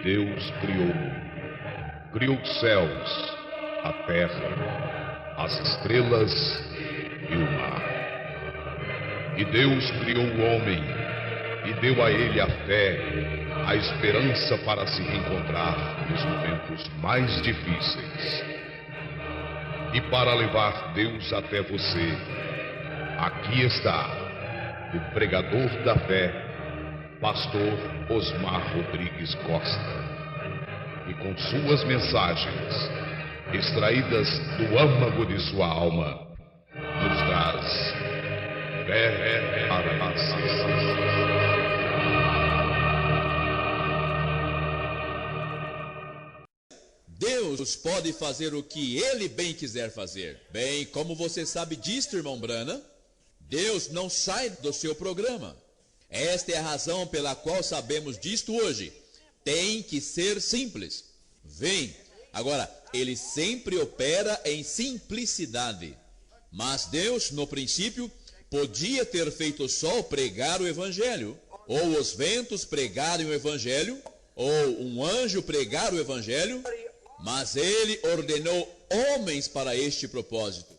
Deus criou os céus, a terra, as estrelas e o mar. E Deus criou o homem e deu a ele a fé, a esperança para se reencontrar nos momentos mais difíceis. E para levar Deus até você, aqui está o pregador da fé, Pastor Osmar Rodrigues Costa, e com suas mensagens, extraídas do âmago de sua alma, nos traz fé para nascer. Deus pode fazer o que Ele bem quiser fazer. Bem, como você sabe disto, irmão Brana, Deus não sai do seu programa. Esta é a razão pela qual sabemos disto hoje. Tem que ser simples. Vem. Agora, Ele sempre opera em simplicidade. Mas Deus, no princípio, podia ter feito o sol pregar o Evangelho, ou os ventos pregarem o Evangelho, ou um anjo pregar o Evangelho, mas Ele ordenou homens para este propósito.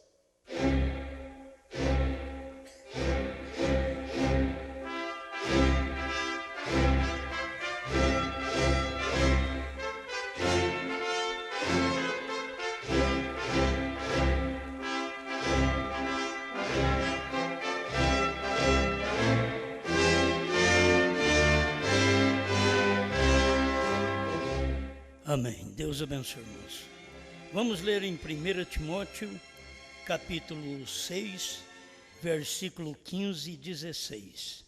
Amém. Deus abençoe, irmãos. Vamos ler em 1 Timóteo, capítulo 6, versículo 15 e 16.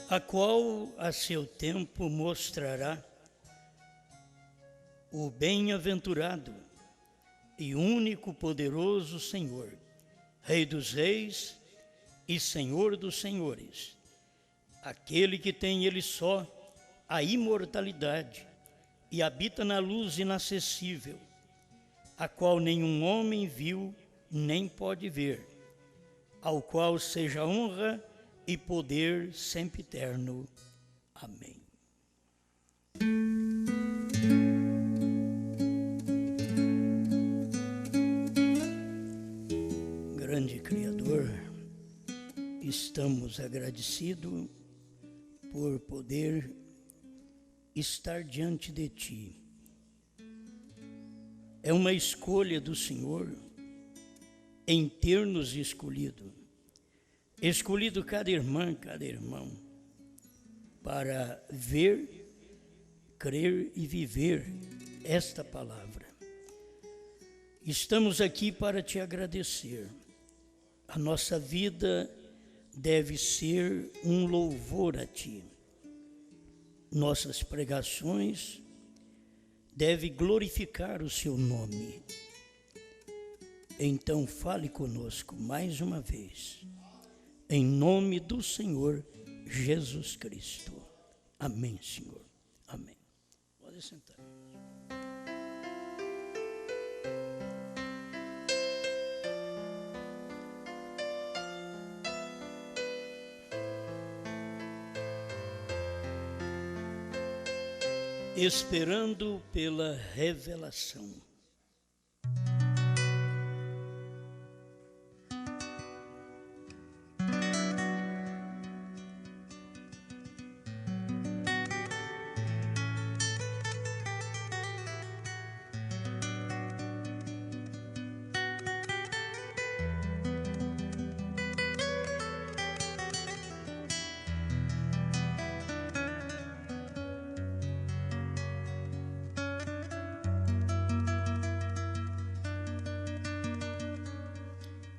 A qual a seu tempo mostrará o bem-aventurado e único poderoso Senhor, Rei dos reis e Senhor dos senhores, aquele que tem ele só a imortalidade e habita na luz inacessível, a qual nenhum homem viu nem pode ver, ao qual seja honra e poder sempre eterno. Amém. Grande Criador, estamos agradecidos por poder estar diante de Ti. É uma escolha do Senhor em ter nos escolhido cada irmã, cada irmão, para ver, crer e viver esta palavra. Estamos aqui para te agradecer. A nossa vida deve ser um louvor a ti. Nossas pregações devem glorificar o seu nome. Então fale conosco mais uma vez. Em nome do Senhor Jesus Cristo. Amém, Senhor. Amém. Pode sentar. Esperando pela revelação.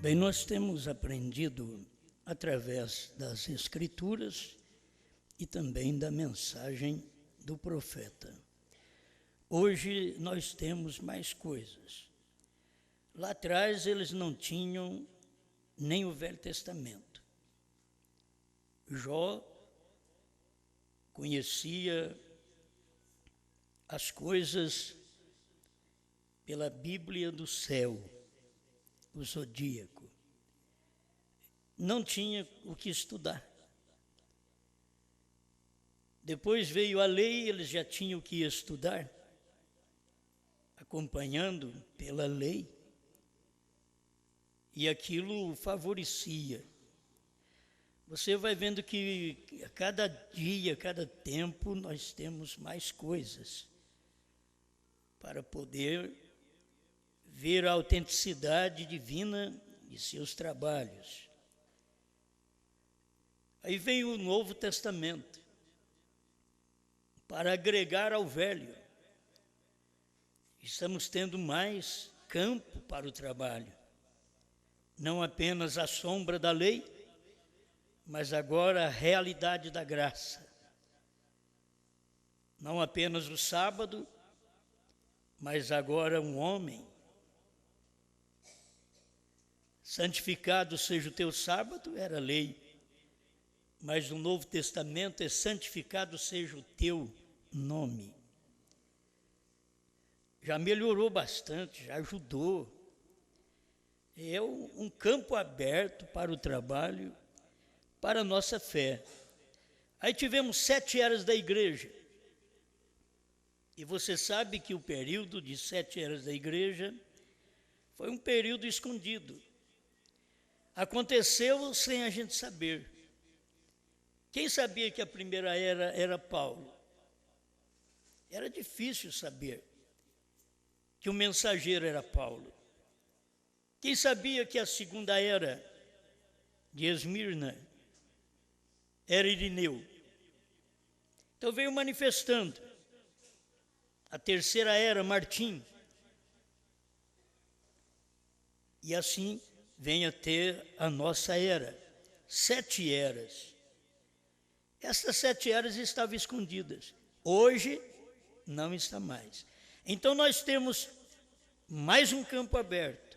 Bem, nós temos aprendido através das Escrituras e também da mensagem do profeta. Hoje nós temos mais coisas. Lá atrás eles não tinham nem o Velho Testamento. Jó conhecia as coisas pela Bíblia do céu, o zodíaco. Não tinha o que estudar. Depois veio a lei, eles já tinham o que estudar, acompanhando pela lei, e aquilo favorecia. Você vai vendo que a cada dia, a cada tempo, nós temos mais coisas para poder ver a autenticidade divina de seus trabalhos. Aí vem o Novo Testamento, para agregar ao Velho. Estamos tendo mais campo para o trabalho. Não apenas a sombra da lei, mas agora a realidade da graça. Não apenas o sábado, mas agora um homem. Santificado seja o teu sábado, era lei. Mas no Novo Testamento é santificado seja o teu nome. Já melhorou bastante, já ajudou. É um campo aberto para o trabalho, para a nossa fé. Aí tivemos 7 eras da igreja. E você sabe que o período de 7 eras da igreja foi um período escondido. Aconteceu sem a gente saber. Quem sabia que a primeira era Paulo? Era difícil saber que o mensageiro era Paulo. Quem sabia que a segunda era de Esmirna era Irineu? Então veio manifestando. A terceira era Martim. E assim vem a ter a nossa era. 7 eras. Essas 7 eras estavam escondidas. Hoje, não está mais. Então, nós temos mais um campo aberto.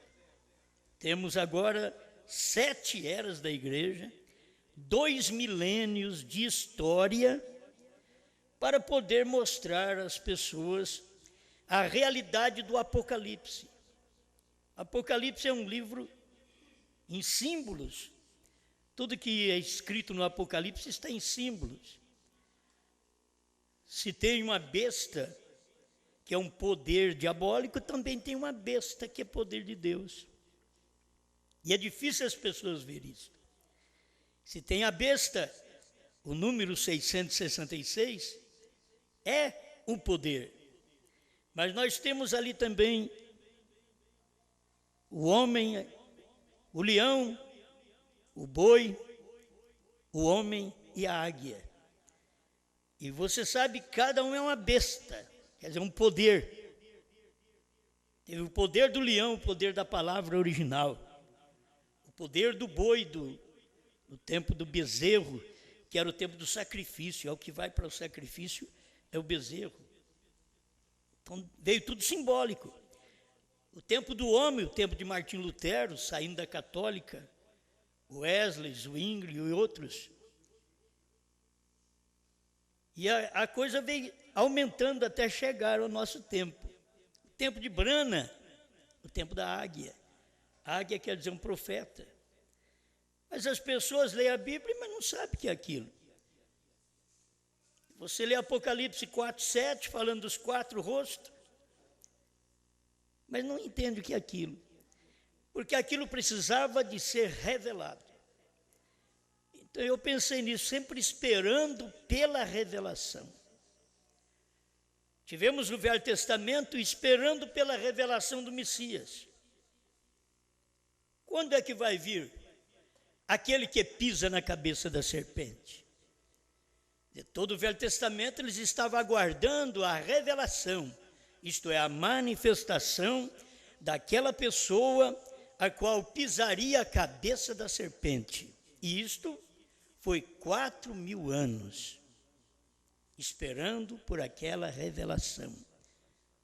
Temos agora 7 eras da igreja, 2 milênios de história, para poder mostrar às pessoas a realidade do Apocalipse. Apocalipse é um livro em símbolos. Tudo que é escrito no Apocalipse está em símbolos. Se tem uma besta, que é um poder diabólico, também tem uma besta, que é poder de Deus. E é difícil as pessoas verem isso. Se tem a besta, o número 666, é um poder. Mas nós temos ali também o homem, o leão, o boi, o homem e a águia. E você sabe, cada um é uma besta, quer dizer, um poder. Teve o poder do leão, o poder da palavra original. O poder do boi, no tempo do bezerro, que era o tempo do sacrifício. É o que vai para o sacrifício, é o bezerro. Então veio tudo simbólico. O tempo do homem, o tempo de Martim Lutero, saindo da católica, Wesley, Zwingli e outros. E a coisa veio aumentando até chegar ao nosso tempo. O tempo de Brana, o tempo da águia. A águia quer dizer um profeta. Mas as pessoas leem a Bíblia, mas não sabem o que é aquilo. Você lê Apocalipse 4:7, falando dos 4 rostos, mas não entende o que é aquilo. Porque aquilo precisava de ser revelado. Então eu pensei nisso, sempre esperando pela revelação. Tivemos no Velho Testamento esperando pela revelação do Messias. Quando é que vai vir aquele que pisa na cabeça da serpente? De todo o Velho Testamento eles estavam aguardando a revelação, isto é, a manifestação daquela pessoa a qual pisaria a cabeça da serpente. E isto foi 4.000 anos. esperando por aquela revelação.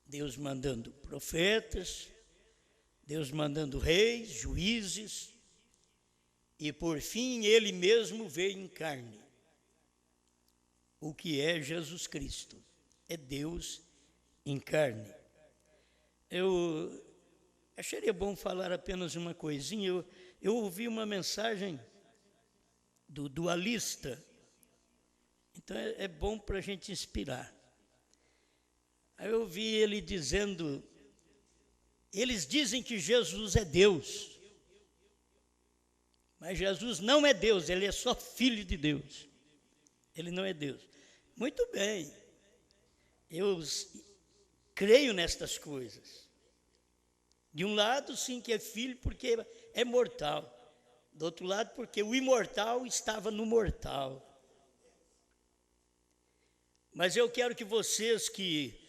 Deus mandando profetas, Deus mandando reis, juízes, e por fim ele mesmo veio em carne. O que é Jesus Cristo? É Deus em carne. Eu acharia bom falar apenas uma coisinha. Eu ouvi uma mensagem do dualista, então é bom para a gente inspirar. Aí eu ouvi ele dizendo, eles dizem que Jesus é Deus, mas Jesus não é Deus, ele é só filho de Deus, ele não é Deus. Muito bem, eu creio nestas coisas. De um lado, sim, que é filho porque é mortal. Do outro lado, porque o imortal estava no mortal. Mas eu quero que vocês que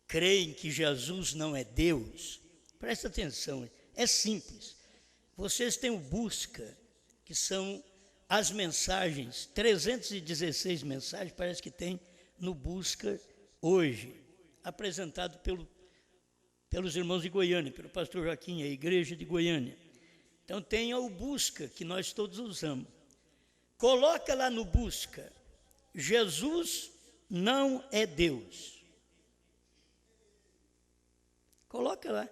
creem que Jesus não é Deus, prestem atenção, é simples. Vocês têm o Busca, que são as mensagens, 316 mensagens, parece que tem no Busca hoje, apresentado pelos irmãos de Goiânia, pelo pastor Joaquim, a igreja de Goiânia. Então tenha o Busca, que nós todos usamos. Coloca lá no Busca, Jesus não é Deus. Coloca lá,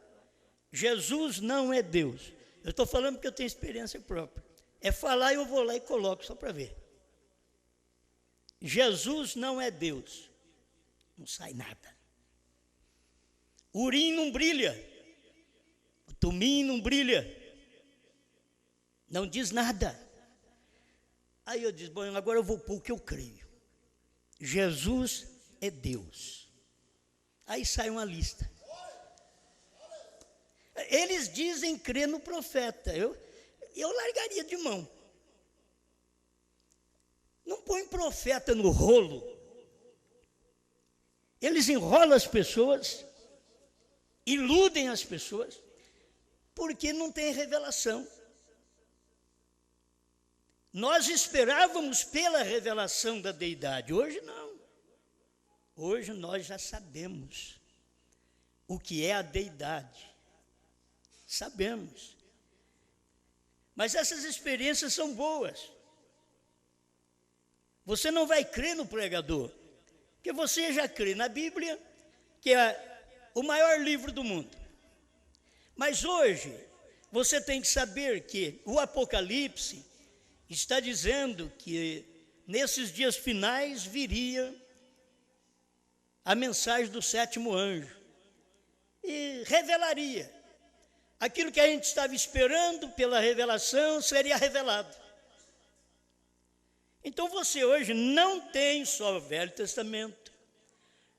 Jesus não é Deus. Eu estou falando porque eu tenho experiência própria. É falar e eu vou lá e coloco só para ver. Jesus não é Deus. Não sai nada. O urim não brilha. O tumim não brilha. Não diz nada. Aí eu disse, bom, agora eu vou pôr o que eu creio. Jesus é Deus. Aí sai uma lista. Eles dizem crer no profeta. Eu largaria de mão. Não põe profeta no rolo. Eles enrolam as pessoas, iludem as pessoas, porque não tem revelação. Nós esperávamos pela revelação da deidade, hoje não. Hoje nós já sabemos o que é a deidade. Sabemos. Mas essas experiências são boas. Você não vai crer no pregador, porque você já crê na Bíblia, que é o maior livro do mundo. Mas hoje, você tem que saber que o Apocalipse está dizendo que nesses dias finais viria a mensagem do sétimo anjo e revelaria aquilo que a gente estava esperando pela revelação, seria revelado. Então você hoje não tem só o Velho Testamento,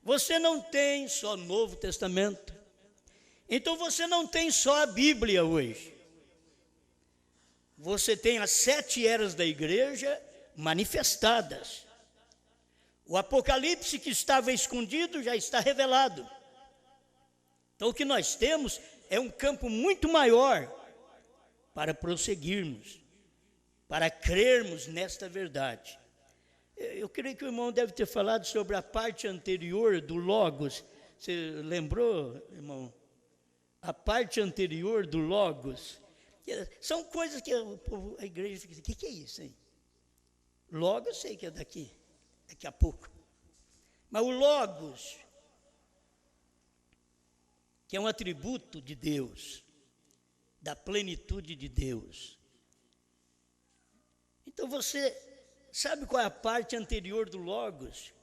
você não tem só o Novo Testamento, então você não tem só a Bíblia hoje. Você tem as 7 eras da igreja manifestadas. O Apocalipse que estava escondido já está revelado. Então o que nós temos é um campo muito maior para prosseguirmos, para crermos nesta verdade. Eu creio que o irmão deve ter falado sobre a parte anterior do Logos. Você lembrou, irmão? A parte anterior do Logos. São coisas que a igreja fica assim, o que é isso aí? Logo eu sei que é daqui a pouco. Mas o Logos, que é um atributo de Deus, da plenitude de Deus. Então você sabe qual é a parte anterior do Logos?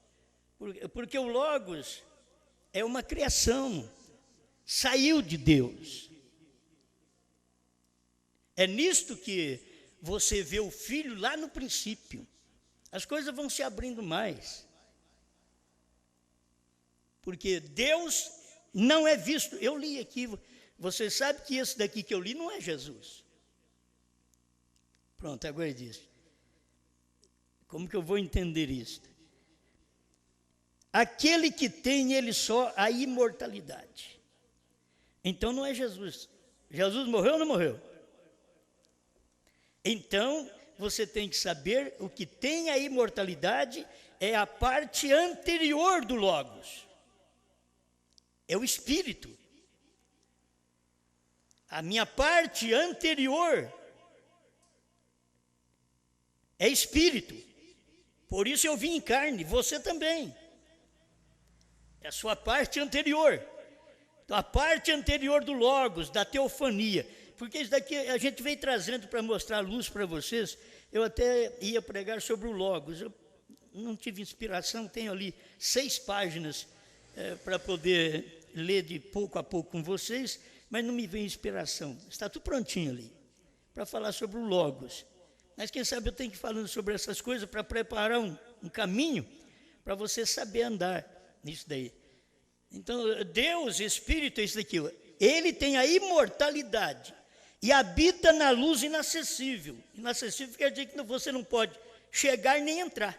Porque o Logos é uma criação, saiu de Deus. É nisto que você vê o Filho lá no princípio. As coisas vão se abrindo mais. Porque Deus não é visto. Eu li aqui, você sabe que esse daqui que eu li não é Jesus. Pronto, agora ele diz. Como que eu vou entender isso? Aquele que tem ele só a imortalidade. Então não é Jesus. Jesus morreu ou não morreu? Então, você tem que saber o que tem a imortalidade é a parte anterior do Logos. É o Espírito. A minha parte anterior é Espírito. Por isso eu vim em carne, você também. É a sua parte anterior. Então, a parte anterior do Logos, da teofania. Porque isso daqui a gente veio trazendo para mostrar a luz para vocês. Eu até ia pregar sobre o Logos. Eu não tive inspiração, tenho ali 6 páginas para poder ler de pouco a pouco com vocês, mas não me veio inspiração. Está tudo prontinho ali, para falar sobre o Logos. Mas quem sabe eu tenho que ir falando sobre essas coisas para preparar um caminho para você saber andar nisso daí. Então, Deus, Espírito, é isso daqui. Ele tem a imortalidade e habita na luz inacessível. Inacessível quer dizer que você não pode chegar nem entrar.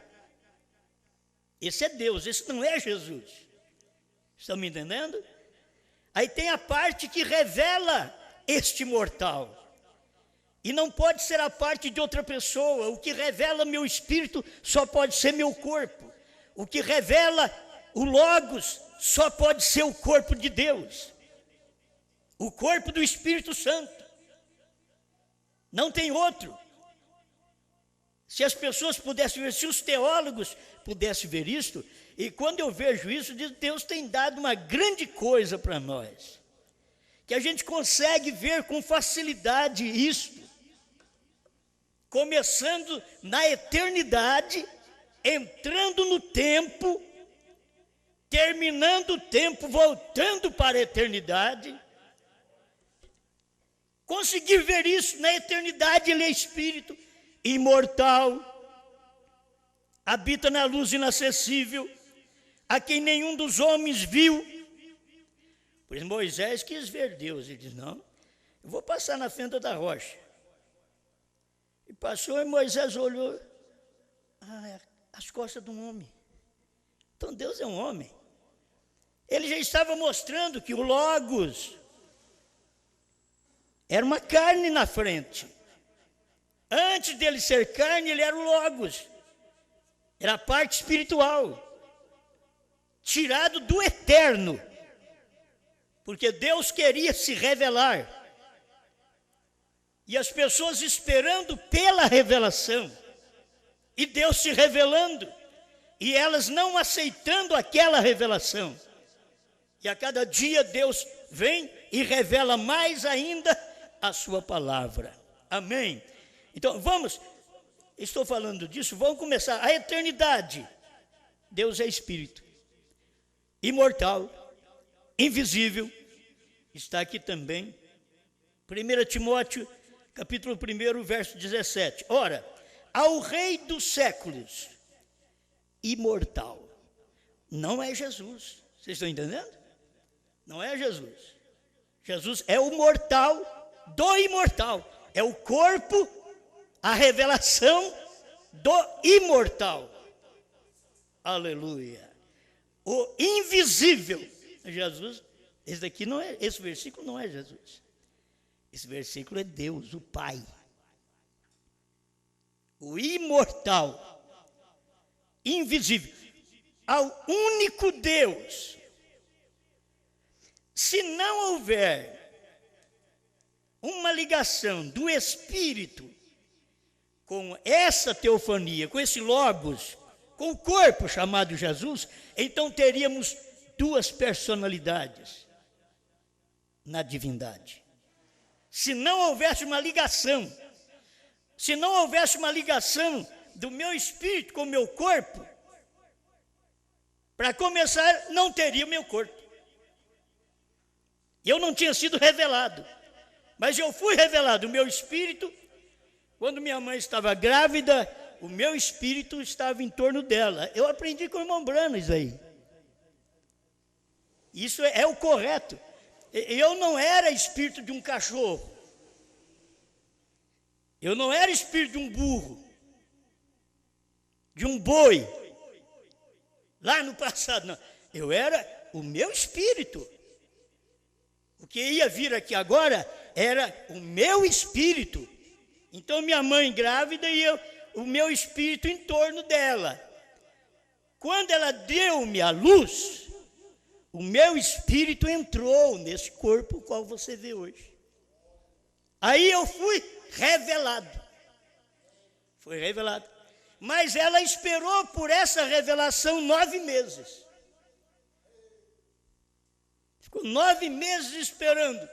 Esse é Deus, esse não é Jesus. Estão me entendendo? Aí tem a parte que revela este mortal. E não pode ser a parte de outra pessoa. O que revela meu espírito só pode ser meu corpo. O que revela o Logos só pode ser o corpo de Deus. O corpo do Espírito Santo. Não tem outro. Se as pessoas pudessem ver, se os teólogos pudessem ver isto, e quando eu vejo isso, Deus tem dado uma grande coisa para nós. Que a gente consegue ver com facilidade isto. Começando na eternidade, entrando no tempo, terminando o tempo, voltando para a eternidade. Conseguir ver isso na eternidade, ele é Espírito imortal, habita na luz inacessível, a quem nenhum dos homens viu. Pois Moisés quis ver Deus, ele diz, não, eu vou passar na fenda da rocha. E passou e Moisés olhou, as costas de um homem. Então Deus é um homem. Ele já estava mostrando que o Logos era uma carne na frente. Antes dele ser carne, ele era o Logos. Era a parte espiritual. Tirado do eterno. Porque Deus queria se revelar. E as pessoas esperando pela revelação. E Deus se revelando. E elas não aceitando aquela revelação. E a cada dia Deus vem e revela mais ainda a sua palavra. Amém? Então estou falando disso, vamos começar. A eternidade. Deus é Espírito. Imortal. Invisível. Está aqui também. 1 Timóteo, capítulo 1, verso 17. Ora, ao Rei dos séculos, imortal. Não é Jesus. Vocês estão entendendo? Não é Jesus. Jesus é o mortal do imortal. É o corpo, a revelação do imortal. Aleluia. O invisível. Jesus, esse versículo não é Jesus. Esse versículo é Deus, o Pai. O imortal, invisível, ao único Deus. Se não houver uma ligação do Espírito com essa teofania, com esse Logos, com o corpo chamado Jesus, então teríamos 2 personalidades na divindade. Se não houvesse uma ligação, do meu espírito com o meu corpo, para começar, não teria o meu corpo. Eu não tinha sido revelado, mas eu fui revelado. O meu espírito, quando minha mãe estava grávida, o meu espírito estava em torno dela. Eu aprendi com o irmão Brano isso aí. Isso é o correto. Eu não era espírito de um cachorro. Eu não era espírito de um burro, de um boi. Lá no passado, não. Eu era o meu espírito. O que ia vir aqui agora era o meu espírito Então minha mãe grávida e o meu espírito em torno dela. Quando ela deu-me a luz, o meu espírito entrou nesse corpo qual você vê hoje. Aí eu fui revelado. Foi revelado. Mas ela esperou por essa revelação 9 meses. Ficou 9 meses esperando.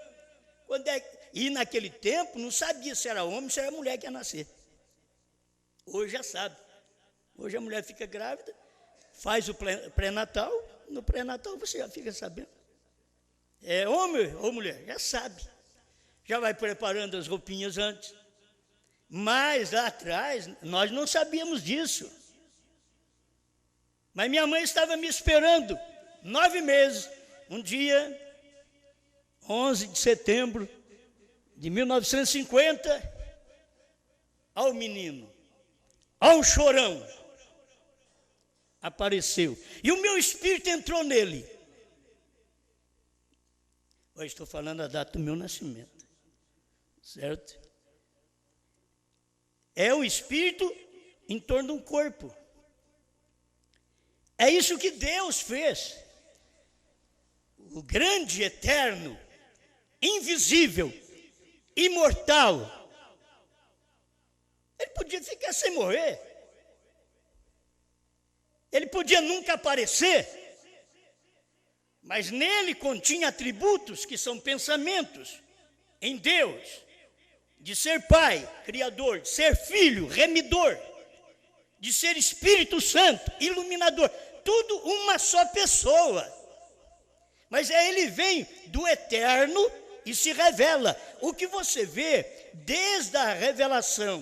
E naquele tempo não sabia se era homem ou se era mulher que ia nascer. Hoje já sabe. Hoje a mulher fica grávida, faz o pré-natal, no pré-natal você já fica sabendo. É homem ou mulher, já sabe. Já vai preparando as roupinhas antes. Mas lá atrás, nós não sabíamos disso. Mas minha mãe estava me esperando 9 meses. Um dia, 11 de setembro de 1950, ao menino, ao chorão, apareceu. E o meu espírito entrou nele. Hoje estou falando a data do meu nascimento. Certo? É o espírito em torno de um corpo. É isso que Deus fez. O grande, eterno, invisível, imortal. Ele podia ficar sem morrer. Ele podia nunca aparecer. Mas nele continha atributos que são pensamentos em Deus. De ser Pai, Criador, de ser Filho, Remidor, de ser Espírito Santo, Iluminador, tudo uma só pessoa. Mas ele vem do eterno e se revela. O que você vê desde a revelação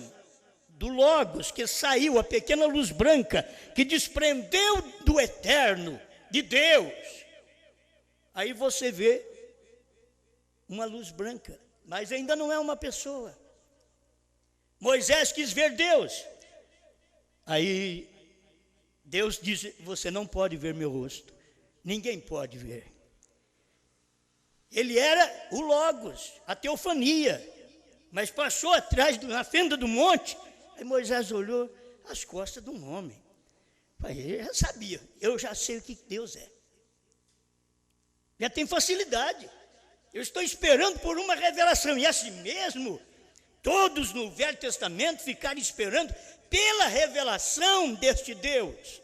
do Logos, que saiu, a pequena luz branca, que desprendeu do eterno, de Deus, aí você vê uma luz branca. Mas ainda não é uma pessoa. Moisés quis ver Deus. Aí Deus disse: você não pode ver meu rosto. Ninguém pode ver. Ele era o Logos, a teofania. Mas passou atrás, na fenda do monte. Aí Moisés olhou as costas de um homem. Ele já sabia. Eu já sei o que Deus é. Já tem facilidade. Eu estou esperando por uma revelação. E assim mesmo, todos no Velho Testamento ficaram esperando pela revelação deste Deus.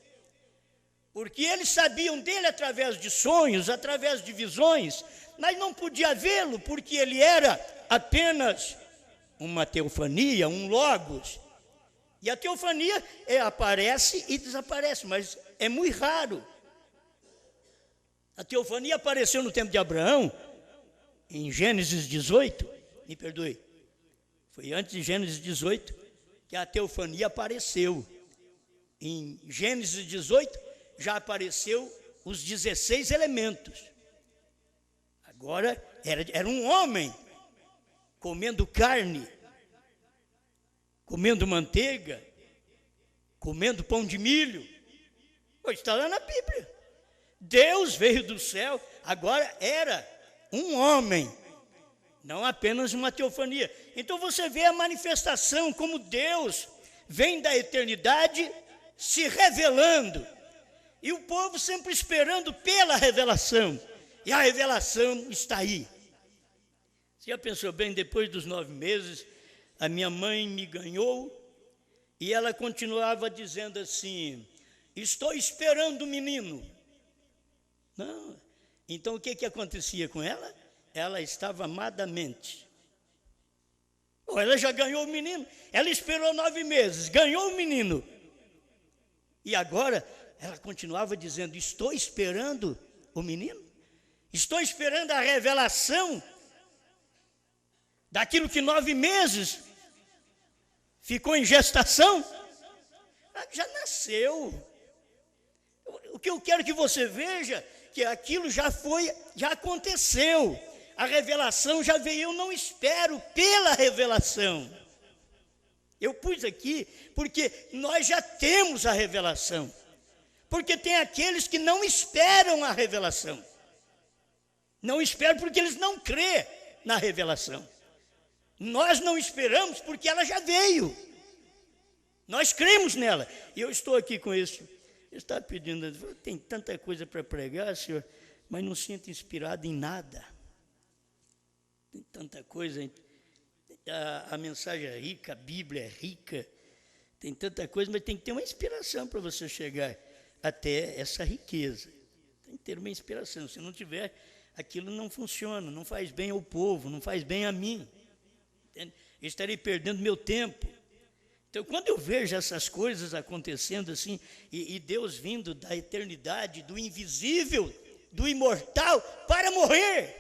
Porque eles sabiam dele através de sonhos, através de visões, mas não podia vê-lo, porque ele era apenas uma teofania, um Logos. E a teofania aparece e desaparece, mas é muito raro. A teofania apareceu no tempo de Abraão, em Gênesis 18, me perdoe, foi antes de Gênesis 18 que a teofania apareceu. Em Gênesis 18 já apareceu os 16 elementos. Agora era um homem comendo carne, comendo manteiga, comendo pão de milho. Hoje está lá na Bíblia. Deus veio do céu, agora era um homem, não apenas uma teofania. Então você vê a manifestação como Deus vem da eternidade se revelando. E o povo sempre esperando pela revelação. E a revelação está aí. Você já pensou bem, depois dos 9 meses, a minha mãe me ganhou e ela continuava dizendo assim: estou esperando o menino. Não. Então o que acontecia com ela? Ela estava amadamente. Ela já ganhou o menino. Ela esperou 9 meses, ganhou o menino. E agora ela continuava dizendo: estou esperando o menino. Estou esperando a revelação daquilo que 9 meses ficou em gestação. Já nasceu. O que eu quero que você veja, que aquilo já aconteceu. A revelação já veio, eu não espero pela revelação. Eu pus aqui porque nós já temos a revelação. Porque tem aqueles que não esperam a revelação. Não esperam porque eles não crêem na revelação. Nós não esperamos porque ela já veio. Nós cremos nela. E eu estou aqui com isso. Eu estava pedindo, tem tanta coisa para pregar, Senhor, mas não sinto inspirado em nada. Tem tanta coisa. A mensagem é rica, a Bíblia é rica. Tem tanta coisa, mas tem que ter uma inspiração para você chegar até essa riqueza. Tem que ter uma inspiração. Se não tiver, aquilo não funciona, não faz bem ao povo, não faz bem a mim. Eu estarei perdendo meu tempo. Então, quando eu vejo essas coisas acontecendo assim, e Deus vindo da eternidade, do invisível, do imortal, para morrer,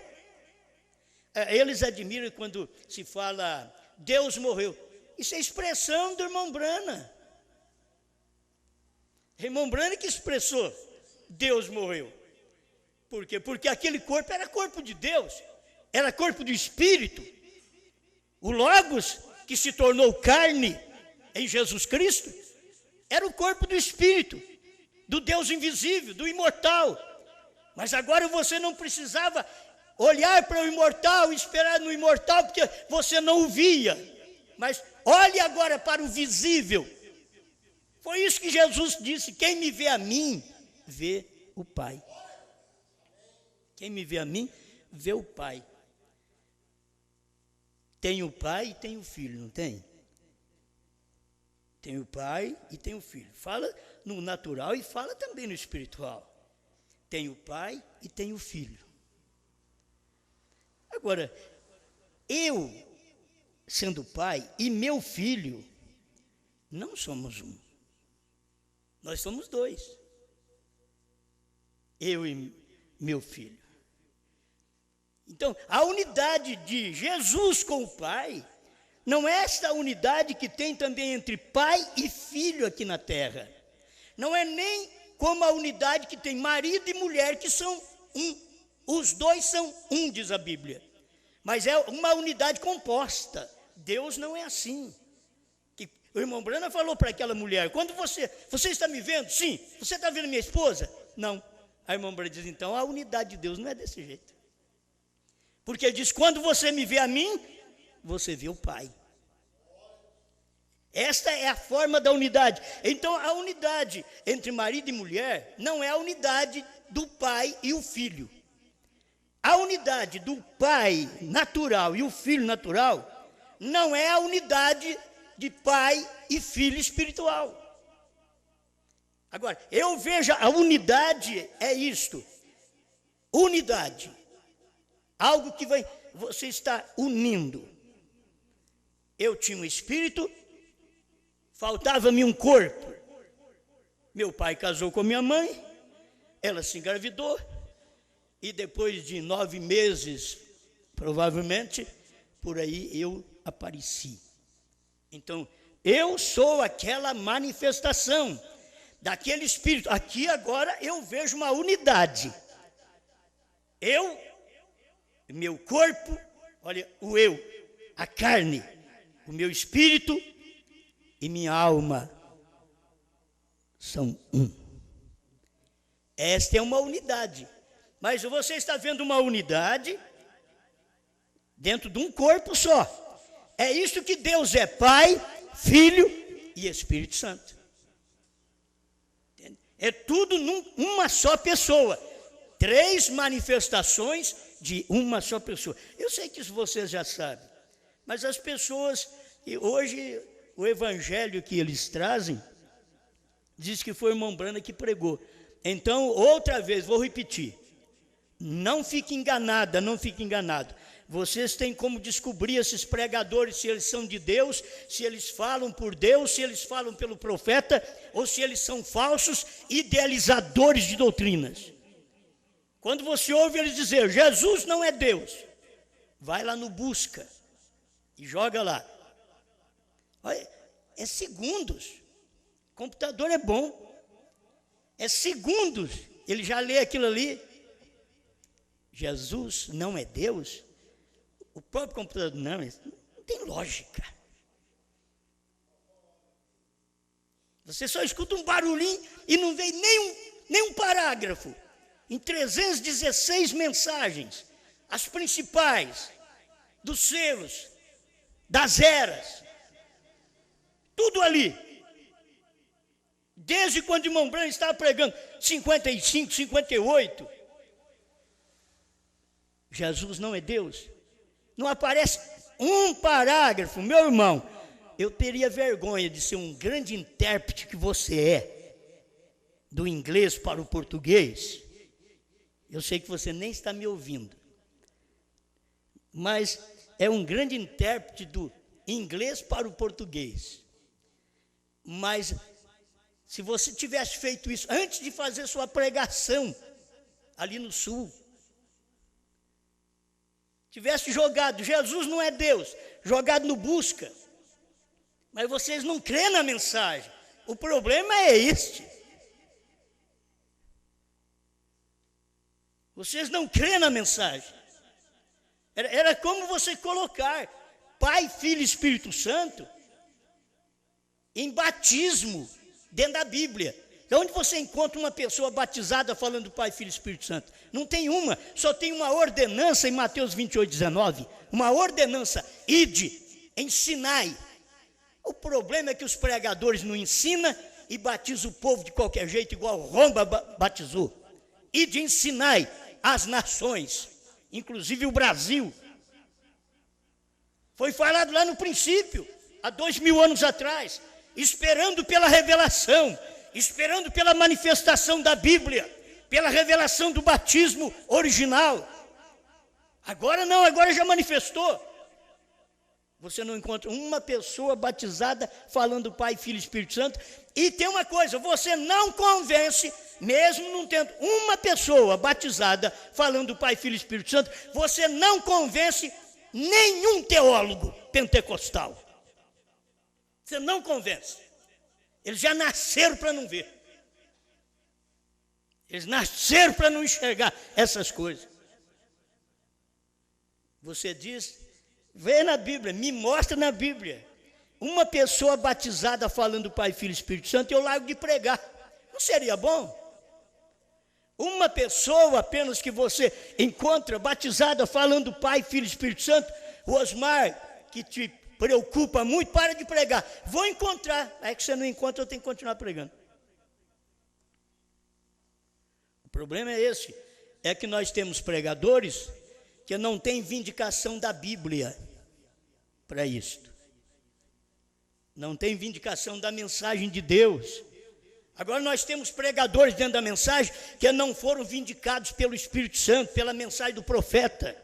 eles admiram quando se fala, Deus morreu. Isso é expressão do irmão Brana. Irmão Brana que expressou, Deus morreu. Por quê? Porque aquele corpo era corpo de Deus, era corpo do Espírito. O Logos, que se tornou carne em Jesus Cristo, era o corpo do Espírito, do Deus invisível, do imortal. Mas agora você não precisava olhar para o imortal, esperar no imortal, porque você não o via. Mas olhe agora para o visível. Foi isso que Jesus disse, quem me vê a mim, vê o Pai. Quem me vê a mim, vê o Pai. Tem o Pai e tem o Filho, não tem? Tem o Pai e tem o Filho. Fala no natural e fala também no espiritual. Tem o Pai e tem o Filho. Agora, eu, sendo pai, e meu filho, não somos um. Nós somos dois. Eu e meu filho. Então, a unidade de Jesus com o Pai, não é esta unidade que tem também entre pai e filho aqui na terra. Não é nem como a unidade que tem marido e mulher, que são um. Os dois são um, diz a Bíblia. Mas é uma unidade composta. Deus não é assim. Que o irmão Brana falou para aquela mulher, quando você está me vendo? Sim. Você está vendo minha esposa? Não. A irmã Brana diz, então, a unidade de Deus não é desse jeito. Porque ele diz, quando você me vê a mim, você vê o Pai. Esta é a forma da unidade. Então, a unidade entre marido e mulher não é a unidade do pai e o filho. A unidade do pai natural e o filho natural não é a unidade de pai e filho espiritual. Agora, eu vejo a unidade é isto. Unidade. Algo que você está unindo. Eu tinha um espírito, faltava-me um corpo. Meu pai casou com minha mãe, ela se engravidou, e depois de 9 meses, provavelmente, por aí eu apareci. Então, eu sou aquela manifestação daquele espírito. Aqui agora eu vejo uma unidade. Meu corpo, olha, o eu, a carne, o meu espírito e minha alma são um. Esta é uma unidade. Mas você está vendo uma unidade dentro de um corpo só. É isso que Deus é, Pai, Filho e Espírito Santo. É tudo uma só pessoa. 3 manifestações de uma só pessoa. Eu sei que isso vocês já sabem, mas as pessoas, e hoje o evangelho que eles trazem, diz que foi o irmão Brana que pregou. Então, outra vez, vou repetir. Não fique enganada, não fique enganado. Vocês têm como descobrir esses pregadores, se eles são de Deus, se eles falam por Deus, se eles falam pelo profeta, ou se eles são falsos idealizadores de doutrinas. Quando você ouve eles dizer, Jesus não é Deus, vai lá no Busca e joga lá. Olha, é segundos. O computador é bom. É segundos. Ele já lê aquilo ali. Jesus não é Deus? O próprio computador não tem lógica. Você só escuta um barulhinho e não vê nem um parágrafo. Em 316 mensagens, as principais dos selos, das eras. Tudo ali. Desde quando o irmão Branham estava pregando, 55, 58. Jesus não é Deus. Não aparece um parágrafo, meu irmão. Eu teria vergonha de ser um grande intérprete que você é, do inglês para o português. Eu sei que você nem está me ouvindo, mas é um grande intérprete do inglês para o português. Mas se você tivesse feito isso antes de fazer sua pregação ali no sul, tivesse jogado, Jesus não é Deus, jogado no busca, mas vocês não crêem na mensagem. O problema é este. Vocês não crêem na mensagem. Era como você colocar Pai, Filho e Espírito Santo em batismo dentro da Bíblia. De onde você encontra uma pessoa batizada falando Pai, Filho e Espírito Santo? Não tem uma, só tem uma ordenança em Mateus 28, 19. Uma ordenança, ide, ensinai. O problema é que os pregadores não ensinam e batizam o povo de qualquer jeito, igual Roma batizou. Ide, ensinai as nações, inclusive o Brasil. Foi falado lá no princípio, há 2000 anos atrás, esperando pela revelação, esperando pela manifestação da Bíblia, pela revelação do batismo original. Agora não, agora já manifestou. Você não encontra uma pessoa batizada falando Pai, Filho e Espírito Santo. E tem uma coisa, você não convence, mesmo não tendo uma pessoa batizada falando Pai, Filho e Espírito Santo, você não convence nenhum teólogo pentecostal. Você não convence. Eles já nasceram para não ver. Eles nasceram para não enxergar essas coisas. Você diz, vê na Bíblia, me mostra na Bíblia. Uma pessoa batizada falando Pai, Filho e Espírito Santo, eu largo de pregar. Não seria bom? Uma pessoa apenas que você encontra batizada falando Pai, Filho e Espírito Santo, o Osmar, que te preocupa muito, para de pregar. Vou encontrar. É que você não encontra, eu tenho que continuar pregando. O problema é esse, é que nós temos pregadores que não têm vindicação da Bíblia para isto. Não tem vindicação da mensagem de Deus. Agora nós temos pregadores dentro da mensagem que não foram vindicados pelo Espírito Santo, pela mensagem do profeta.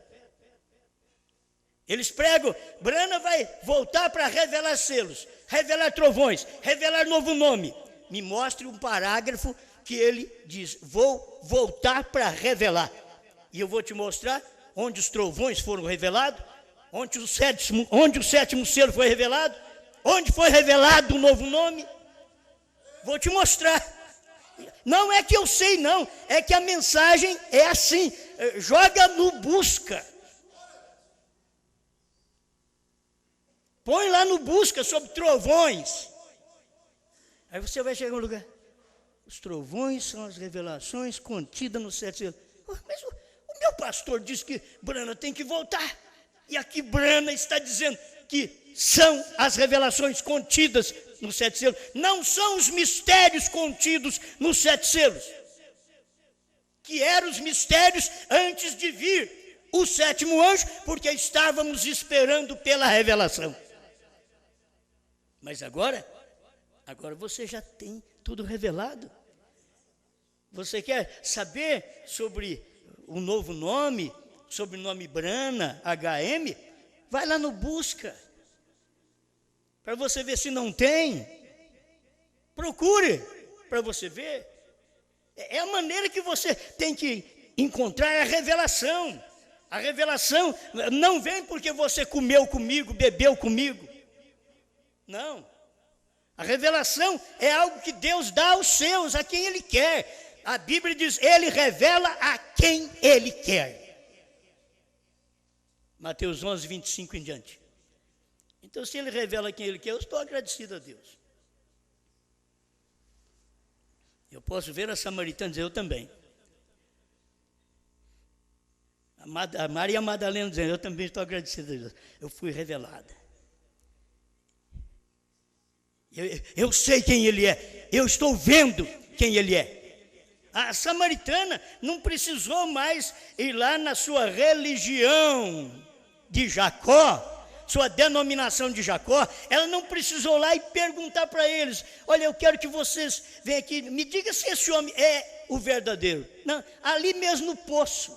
Eles pregam, Brana vai voltar para revelar selos, revelar trovões, revelar novo nome. Me mostre um parágrafo que ele diz, vou voltar para revelar. E eu vou te mostrar onde os trovões foram revelados, onde o sétimo selo foi revelado, onde foi revelado um novo nome. Vou te mostrar. Não é que eu sei, não. É que a mensagem é assim. Joga no busca. Põe lá no busca sobre trovões. Aí você vai chegar no lugar. Os trovões são as revelações contidas no 7 selos. Mas o meu pastor disse que Brana tem que voltar. E aqui Brana está dizendo que são as revelações contidas nos 7 selos. Não são os mistérios contidos nos 7 selos. Que eram os mistérios antes de vir o 7º anjo, porque estávamos esperando pela revelação. Mas agora você já tem tudo revelado. Você quer saber sobre o novo nome, sobre o nome Brana, HM? Vai lá no busca, para você ver se não tem. Procure, para você ver. É a maneira que você tem que encontrar a revelação. A revelação não vem porque você comeu comigo, bebeu comigo. Não. A revelação é algo que Deus dá aos seus, a quem Ele quer. A Bíblia diz, Ele revela a quem Ele quer. Mateus 11, 25 em diante. Então, se Ele revela a quem Ele quer, eu estou agradecido a Deus. Eu posso ver a samaritana dizer, eu também. A Maria Madalena dizendo, eu também estou agradecida a Deus. Eu fui revelada. Eu sei quem ele é, eu estou vendo quem ele é. A samaritana não precisou mais ir lá na sua religião de Jacó, sua denominação de Jacó. Ela não precisou lá e perguntar para eles: olha, eu quero que vocês venham aqui, me diga se esse homem é o verdadeiro. Não, ali mesmo no poço,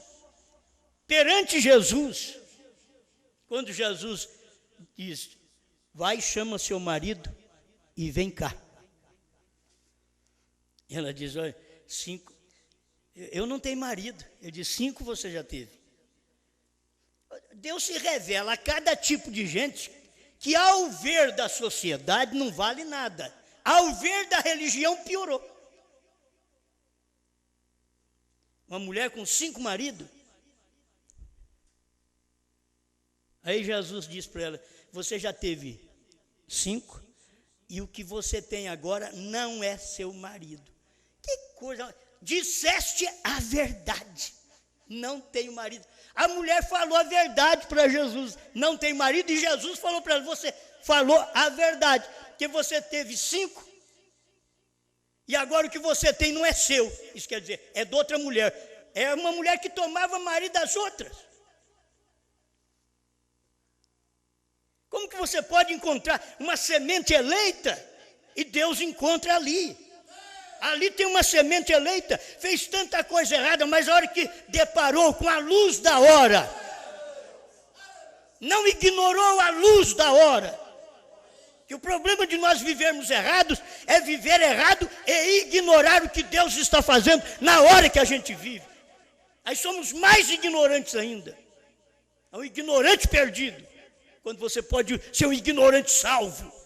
perante Jesus, quando Jesus diz: vai, chama seu marido e vem cá. Ela diz: olha, 5, eu não tenho marido. Ele diz: 5 você já teve. Deus se revela a cada tipo de gente que, ao ver da sociedade, não vale nada. Ao ver da religião, piorou. Uma mulher com 5 maridos. Aí Jesus diz para ela: você já teve 5, e o que você tem agora não é seu marido. Que coisa! Disseste a verdade, não tenho marido. A mulher falou a verdade para Jesus: não tem marido. E Jesus falou para ela: você falou a verdade, que você teve 5, e agora o que você tem não é seu. Isso quer dizer, é de outra mulher. É uma mulher que tomava marido das outras. Como que você pode encontrar uma semente eleita e Deus encontra ali? Ali tem uma semente eleita, fez tanta coisa errada, mas a hora que deparou com a luz da hora, não ignorou a luz da hora. Que o problema de nós vivermos errados é viver errado e ignorar o que Deus está fazendo na hora que a gente vive. Aí somos mais ignorantes ainda. É um ignorante perdido, quando você pode ser um ignorante salvo.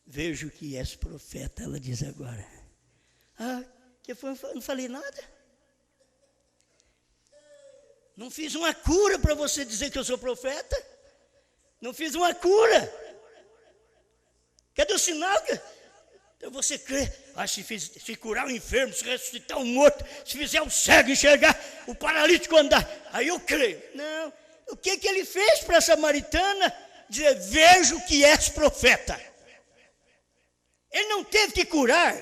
Vejo que és profeta, ela diz agora. Que foi? Não falei nada. Não fiz uma cura para você dizer que eu sou profeta. Não fiz uma cura. Cadê o sinal? Então você crê. Se curar o enfermo, se ressuscitar o morto, se fizer o cego enxergar, o paralítico andar, aí eu creio. Não. O que ele fez para a samaritana? Dizer: vejo que és profeta. Ele não teve que curar.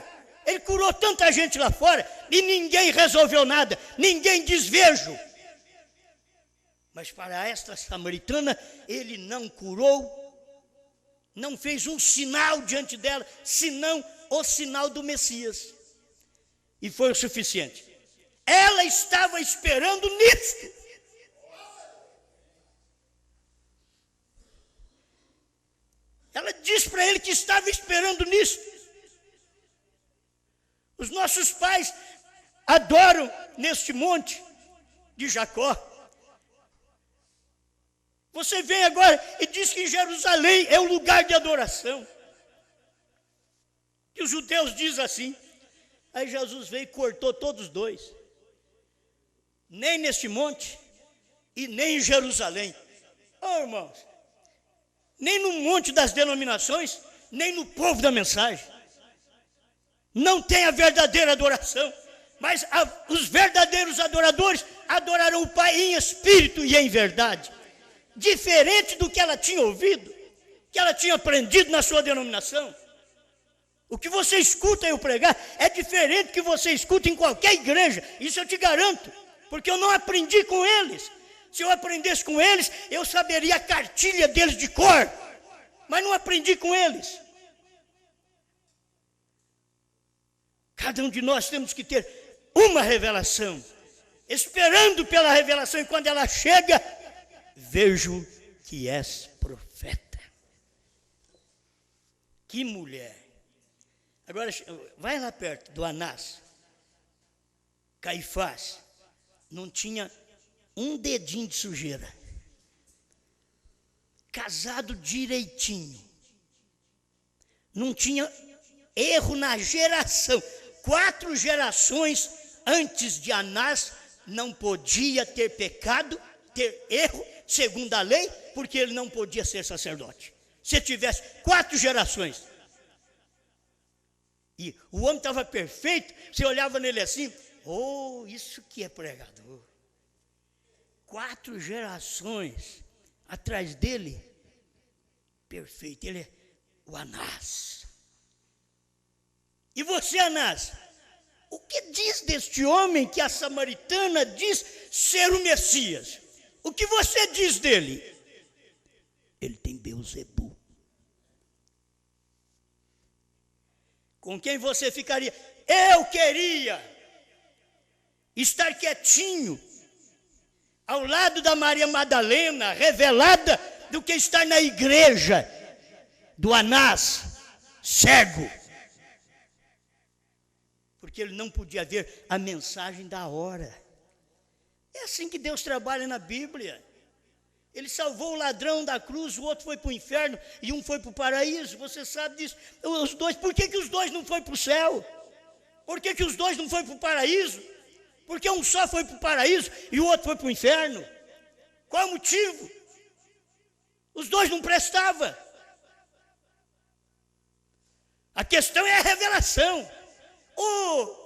Ele curou tanta gente lá fora e ninguém resolveu nada, ninguém desvejo. Mas para esta samaritana, ele não curou, não fez um sinal diante dela, senão o sinal do Messias. E foi o suficiente. Ela estava esperando nisso. Ela disse para ele que estava esperando nisso. Os nossos pais adoram neste monte de Jacó. Você vem agora e diz que Jerusalém é o lugar de adoração. Que os judeus dizem assim. Aí Jesus veio e cortou todos os dois. Nem neste monte e nem em Jerusalém. Irmãos, nem no monte das denominações, nem no povo da mensagem. Não tem a verdadeira adoração, mas os verdadeiros adoradores adorarão o Pai em espírito e em verdade. Diferente do que ela tinha ouvido, que ela tinha aprendido na sua denominação. O que você escuta eu pregar é diferente do que você escuta em qualquer igreja. Isso eu te garanto, porque eu não aprendi com eles. Se eu aprendesse com eles, eu saberia a cartilha deles de cor, mas não aprendi com eles. Cada um de nós temos que ter uma revelação, esperando pela revelação, e quando ela chega, vejo que és profeta. Que mulher! Agora, vai lá perto do Anás. Caifás não tinha um dedinho de sujeira. Casado direitinho. Não tinha erro na geração. 4 gerações antes de Anás não podia ter pecado, ter erro, segundo a lei, porque ele não podia ser sacerdote. Se tivesse 4 gerações, e o homem estava perfeito, você olhava nele assim: oh, isso que é pregador. 4 gerações atrás dele, perfeito, ele é o Anás. E você, Anás, o que diz deste homem que a samaritana diz ser o Messias? O que você diz dele? Ele tem Beelzebu. Com quem você ficaria? Eu queria estar quietinho ao lado da Maria Madalena, revelada, do que estar na igreja do Anás, cego. Porque ele não podia ver a mensagem da hora. É assim que Deus trabalha na Bíblia. Ele salvou o ladrão da cruz, o outro foi para o inferno e um foi para o paraíso. Você sabe disso. Os dois, por que os dois não foram para o céu? Por que os dois não foram para o paraíso? Porque um só foi para o paraíso e o outro foi para o inferno. Qual o motivo? Os dois não prestavam. A questão é a revelação. O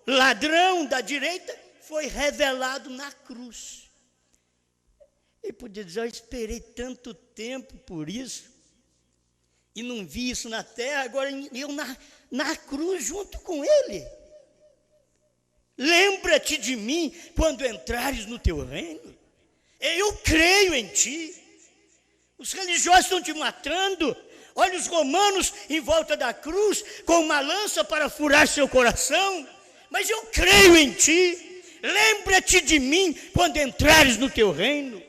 ladrão da direita foi revelado na cruz. Ele podia dizer, eu esperei tanto tempo por isso, e não vi isso na terra, agora eu na cruz junto com ele. Lembra-te de mim quando entrares no teu reino. Eu creio em ti. Os religiosos estão te matando. Olha os romanos em volta da cruz, com uma lança para furar seu coração. Mas eu creio em ti. Lembra-te de mim quando entrares no teu reino.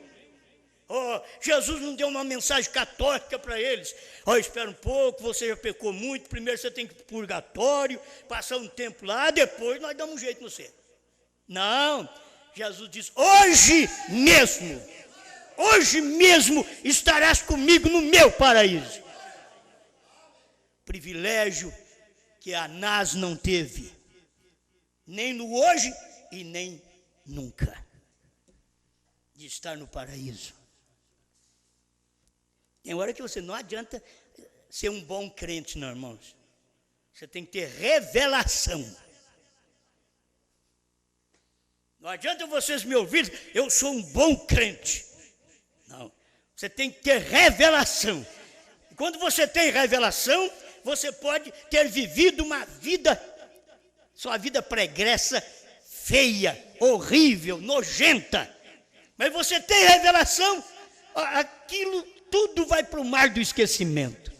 Oh, Jesus não deu uma mensagem católica para eles. Oh, espera um pouco, você já pecou muito. Primeiro você tem que ir para o purgatório, passar um tempo lá, depois nós damos um jeito no você. Não, Jesus diz, hoje mesmo estarás comigo no meu paraíso. Privilégio que Anás não teve, nem no hoje e nem nunca, de estar no paraíso. Tem hora que você não adianta ser um bom crente, não, irmãos. Você tem que ter revelação. Não adianta vocês me ouvirem, eu sou um bom crente. Não, você tem que ter revelação. E quando você tem revelação, você pode ter vivido uma vida, sua vida pregressa, feia, horrível, nojenta. Mas você tem revelação, aquilo tudo vai para o mar do esquecimento.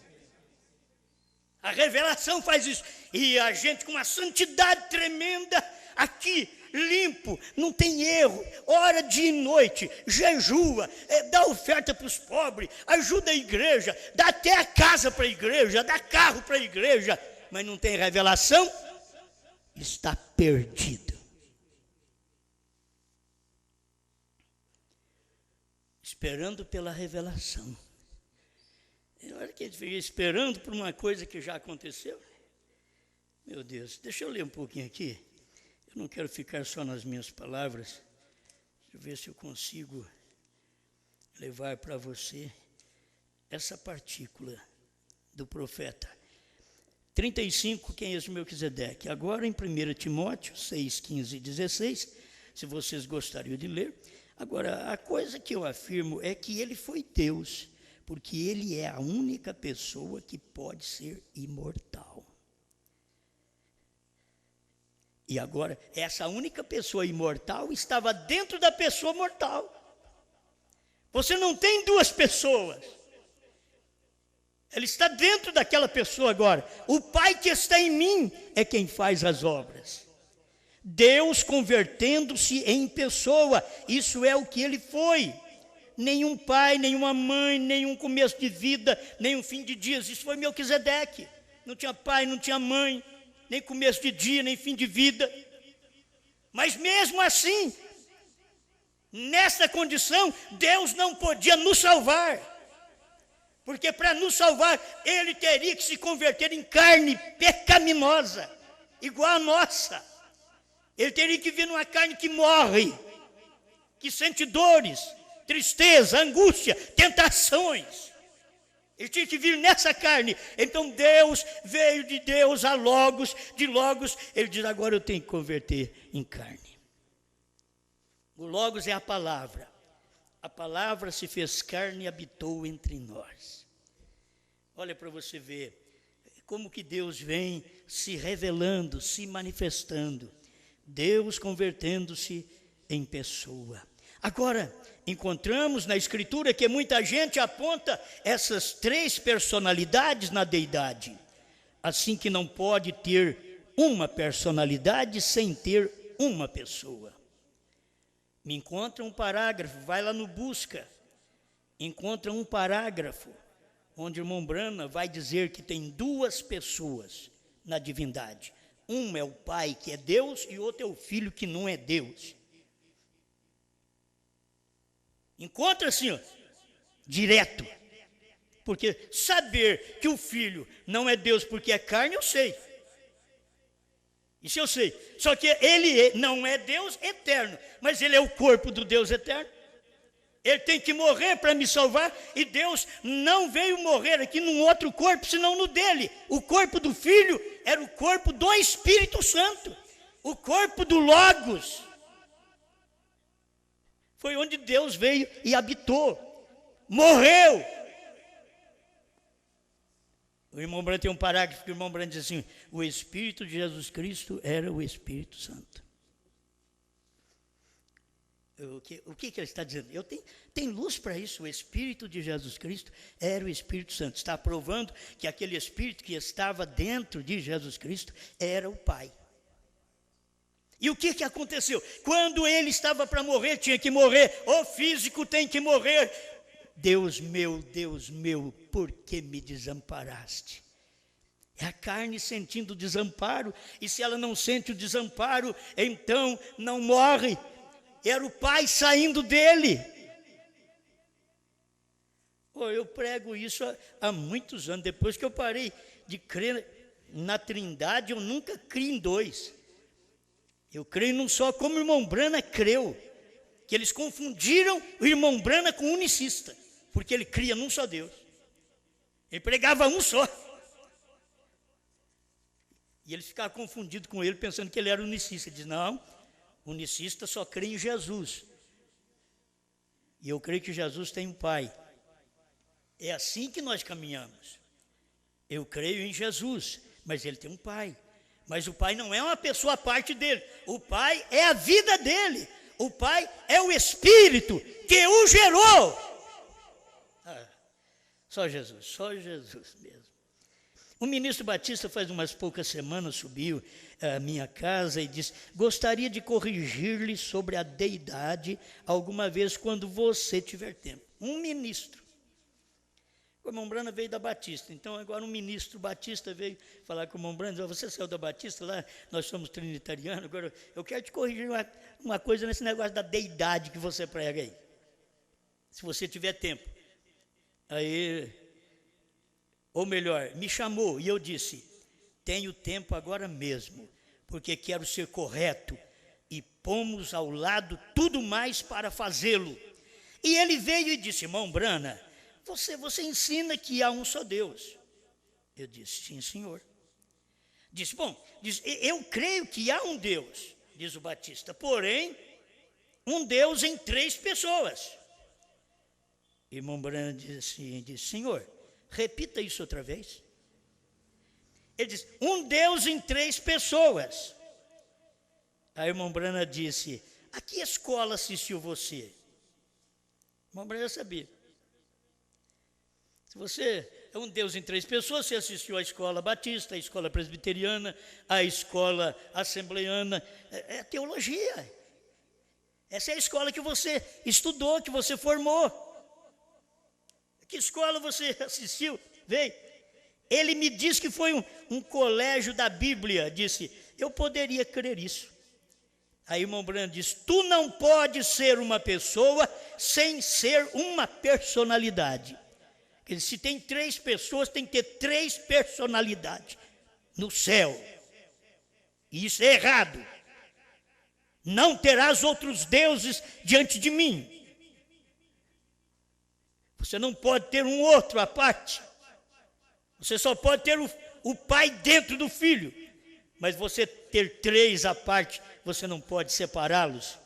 A revelação faz isso. E a gente com uma santidade tremenda, aqui, limpo, não tem erro, ora dia e noite, jejua, dá oferta para os pobres, ajuda a igreja, dá até a casa para a igreja, dá carro para a igreja, mas não tem revelação, está perdido. Esperando pela revelação. Na hora que ele fica esperando por uma coisa que já aconteceu, meu Deus, deixa eu ler um pouquinho aqui. Eu não quero ficar só nas minhas palavras. Deixa eu ver se eu consigo levar para você essa partícula do profeta. 35, quem é esse Melquisedeque? Agora em 1 Timóteo 6, 15 e 16, se vocês gostariam de ler. Agora, a coisa que eu afirmo é que ele foi Deus, porque ele é a única pessoa que pode ser imortal. E agora, essa única pessoa imortal estava dentro da pessoa mortal. Você não tem duas pessoas. Ele está dentro daquela pessoa agora. O Pai que está em mim é quem faz as obras. Deus convertendo-se em pessoa, isso é o que ele foi. Nenhum pai, nenhuma mãe, nenhum começo de vida, nenhum fim de dias. Isso foi Melquisedeque. Não tinha pai, não tinha mãe, nem começo de dia, nem fim de vida. Mas mesmo assim, nessa condição, Deus não podia nos salvar. Porque para nos salvar, ele teria que se converter em carne pecaminosa, igual a nossa. Ele teria que vir numa carne que morre, que sente dores, tristeza, angústia, tentações. Ele tinha que vir nessa carne. Então Deus veio de Deus a Logos, de Logos ele diz, agora eu tenho que converter em carne. O Logos é a palavra. A palavra se fez carne e habitou entre nós. Olha para você ver como que Deus vem se revelando, se manifestando. Deus convertendo-se em pessoa. Agora, encontramos na Escritura que muita gente aponta essas três personalidades na deidade. Assim que não pode ter uma personalidade sem ter uma pessoa. Me encontra um parágrafo, vai lá no Busca, encontra um parágrafo, onde o irmão Brana vai dizer que tem duas pessoas na divindade. Um é o Pai, que é Deus, e outro é o Filho, que não é Deus. Encontra assim, ó, direto. Porque saber que o Filho não é Deus porque é carne, eu sei. Isso eu sei. Só que ele não é Deus eterno, mas ele é o corpo do Deus eterno. Ele tem que morrer para me salvar, e Deus não veio morrer aqui num outro corpo, senão no dele. O corpo do Filho era o corpo do Espírito Santo, o corpo do Logos. Foi onde Deus veio e habitou, morreu. O irmão Branco tem um parágrafo que o irmão Branco diz assim: o Espírito de Jesus Cristo era o Espírito Santo. O que ele está dizendo? Tem luz para isso. O Espírito de Jesus Cristo era o Espírito Santo. Está provando que aquele Espírito que estava dentro de Jesus Cristo era o Pai. E o que aconteceu? Quando ele estava para morrer, tinha que morrer. O físico tem que morrer. Deus meu, por que me desamparaste? É a carne sentindo o desamparo. E se ela não sente o desamparo, então não morre. Era o Pai saindo dele. Eu prego isso há muitos anos. Depois que eu parei de crer na Trindade, eu nunca criei em dois. Eu creio num só, como o irmão Brana creu. Que eles confundiram o irmão Brana com unicista, porque ele cria num só Deus. Ele pregava um só. E eles ficavam confundidos com ele, pensando que ele era unicista. Ele diz: não, unicista só crê em Jesus. E eu creio que Jesus tem um Pai. É assim que nós caminhamos. Eu creio em Jesus, mas ele tem um Pai. Mas o Pai não é uma pessoa à parte dele. O Pai é a vida dele. O Pai é o Espírito que o gerou. Só Jesus mesmo. O ministro Batista, faz umas poucas semanas, subiu à minha casa e disse: gostaria de corrigir-lhe sobre a deidade alguma vez quando você tiver tempo. Um ministro. O irmão Brana veio da Batista, então agora um ministro Batista veio falar com o irmão Brana: você saiu da Batista, lá nós somos trinitarianos, agora eu quero te corrigir uma coisa nesse negócio da deidade que você prega aí, se você tiver tempo. Aí, ou melhor, me chamou e eu disse: tenho tempo agora mesmo, porque quero ser correto e pomos ao lado tudo mais para fazê-lo. E ele veio e disse: irmão Brana, você ensina que há um só Deus. Eu disse: sim, senhor. Disse: eu creio que há um Deus, diz o Batista, porém, um Deus em três pessoas. E irmão Brana disse: senhor, repita isso outra vez. Ele disse: um Deus em três pessoas. Aí o irmão Brana disse: a que escola assistiu você? O irmão Brana sabia. Se você é um Deus em três pessoas, você assistiu à escola batista, à escola presbiteriana, à escola assembleiana, é teologia. Essa é a escola que você estudou, que você formou. Que escola você assistiu? Veio. Ele me disse que foi um colégio da Bíblia. Disse: eu poderia crer isso. Aí o irmão Brando disse: tu não pode ser uma pessoa sem ser uma personalidade. Quer dizer, se tem três pessoas, tem que ter três personalidades no céu. E isso é errado. Não terás outros deuses diante de mim. Você não pode ter um outro à parte. Você só pode ter o Pai dentro do Filho. Mas você ter três à parte, você não pode separá-los.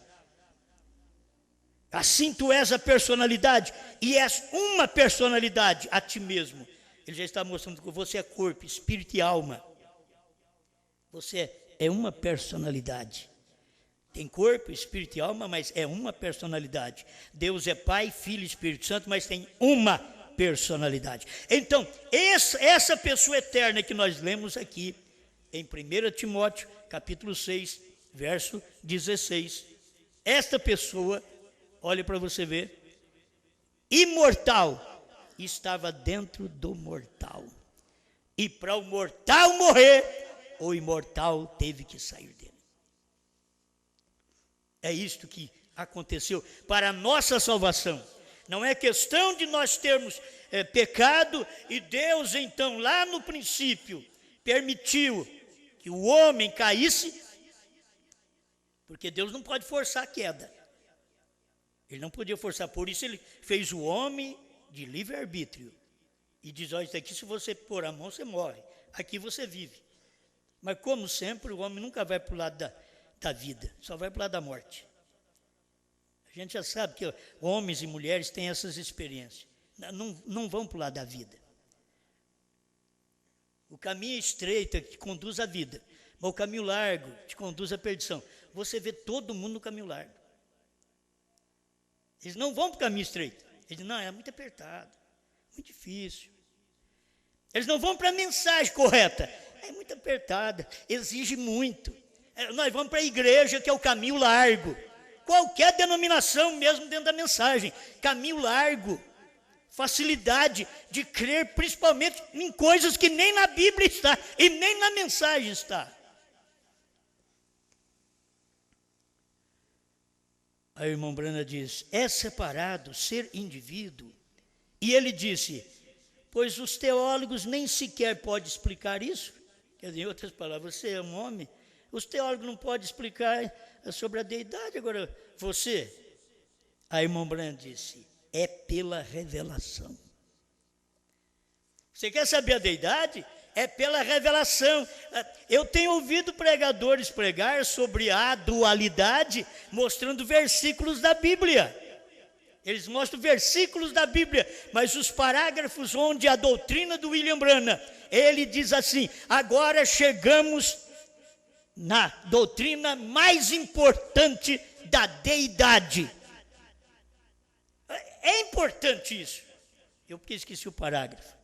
Assim tu és a personalidade, e és uma personalidade a ti mesmo. ele já está mostrando que você é corpo, espírito e alma. Você é uma personalidade. Tem corpo, espírito e alma, mas é uma personalidade. Deus é Pai, Filho e Espírito Santo, mas tem uma personalidade. Então, essa pessoa eterna que nós lemos aqui, em 1 Timóteo, capítulo 6, verso 16. Esta pessoa, olha para você ver, imortal, estava dentro do mortal. E para o mortal morrer, o imortal teve que sair dele. É isto que aconteceu para a nossa salvação. Não é questão de nós termos pecado e Deus, então, lá no princípio, permitiu que o homem caísse, porque Deus não pode forçar a queda. Ele não podia forçar, por isso ele fez o homem de livre-arbítrio. E diz, olha, isso aqui se você pôr a mão, você morre. Aqui você vive. Mas como sempre, o homem nunca vai para o lado da vida, só vai para o lado da morte. A gente já sabe que homens e mulheres têm essas experiências. Não vão para o lado da vida. O caminho estreito te conduz à vida, mas o caminho largo te conduz à perdição. Você vê todo mundo no caminho largo. Eles não vão para o caminho estreito. Eles dizem, não, é muito apertado, muito difícil. Eles não vão para a mensagem correta. É muito apertada, exige muito. Nós vamos para a igreja, que é o caminho largo. Qualquer denominação, mesmo dentro da mensagem. Caminho largo. Facilidade de crer, principalmente em coisas que nem na Bíblia está e nem na mensagem está. Aí o irmão Brana diz, é separado ser indivíduo. E ele disse, pois os teólogos nem sequer podem explicar isso. Quer dizer, em outras palavras, você é um homem, os teólogos não podem explicar sobre a deidade. Agora, você, a irmã Brana disse, é pela revelação. Você quer saber a deidade? É pela revelação. Eu tenho ouvido pregadores pregar sobre a dualidade, mostrando versículos da Bíblia. Eles mostram versículos da Bíblia, mas os parágrafos onde a doutrina do William Branham, ele diz assim, agora chegamos na doutrina mais importante da deidade. É importante isso. Eu porque esqueci o parágrafo.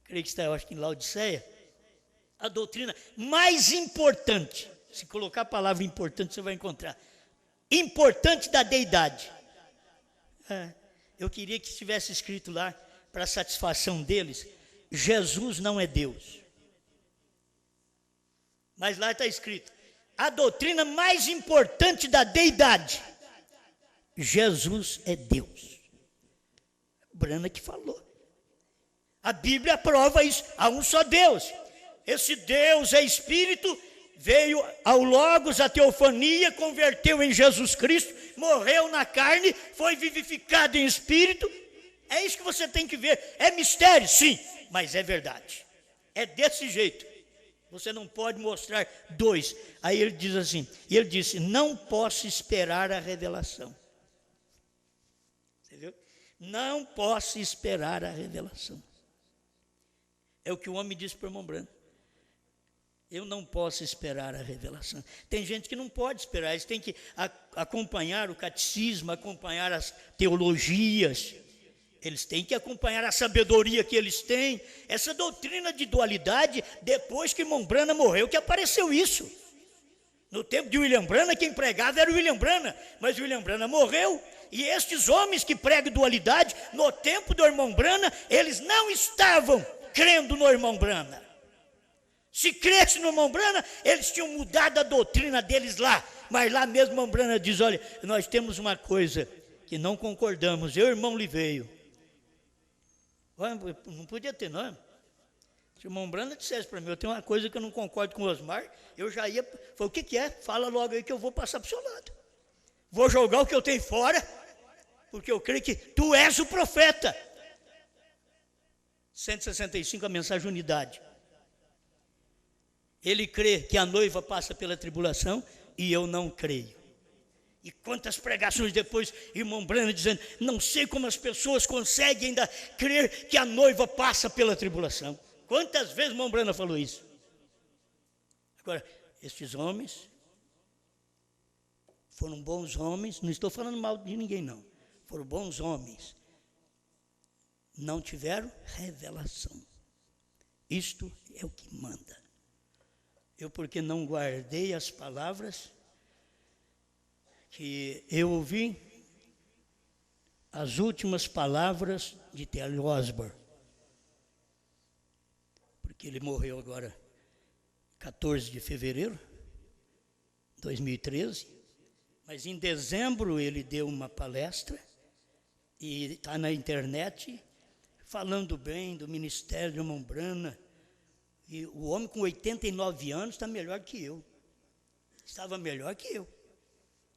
Creio que está, eu acho que em Laodiceia. A doutrina mais importante. Se colocar a palavra importante, você vai encontrar. Importante da deidade. Eu queria que estivesse escrito lá, para satisfação deles, Jesus não é Deus. Mas lá está escrito, a doutrina mais importante da deidade. Jesus é Deus. Brana que falou. A Bíblia prova isso. Há um só Deus. Esse Deus é Espírito, veio ao Logos, a teofania, converteu em Jesus Cristo, morreu na carne, foi vivificado em Espírito. É isso que você tem que ver. É mistério, sim, mas é verdade. É desse jeito. Você não pode mostrar dois. Aí ele diz assim, e ele disse, não posso esperar a revelação. Você viu? Não posso esperar a revelação. É o que o homem disse para o irmão Branco. Eu não posso esperar a revelação. Tem gente que não pode esperar, eles têm que acompanhar o catecismo, acompanhar as teologias, eles têm que acompanhar a sabedoria que eles têm. Essa doutrina de dualidade, depois que o irmão Branham morreu, que apareceu isso. No tempo de William Branham, quem pregava era o William Branham, mas o William Branham morreu. E estes homens que pregam dualidade, no tempo do irmão Branham, eles não estavam crendo no irmão Branham. Se cresce no irmão Branham, eles tinham mudado a doutrina deles lá. Mas lá mesmo o irmão Branham diz, olha, nós temos uma coisa que não concordamos. Eu, irmão Liveio. Não podia ter, não. Se o irmão Branham dissesse para mim, eu tenho uma coisa que eu não concordo com o Osmar, eu já ia, falei, o que é? Fala logo aí que eu vou passar para o seu lado. Vou jogar o que eu tenho fora, porque eu creio que tu és o profeta. 165, a mensagem unidade. Ele crê que a noiva passa pela tribulação e eu não creio. E quantas pregações depois, irmão Brana dizendo, não sei como as pessoas conseguem ainda crer que a noiva passa pela tribulação. Quantas vezes irmão Brana falou isso? Agora, estes homens foram bons homens, não estou falando mal de ninguém não, foram bons homens, não tiveram revelação. Isto é o que manda. Eu, porque não guardei as palavras que eu ouvi, as últimas palavras de T.L. Osborne, porque ele morreu agora 14 de fevereiro de 2013, mas em dezembro ele deu uma palestra e está na internet falando bem do ministério de irmão Brana. E o homem com 89 anos está melhor que eu. Estava melhor que eu.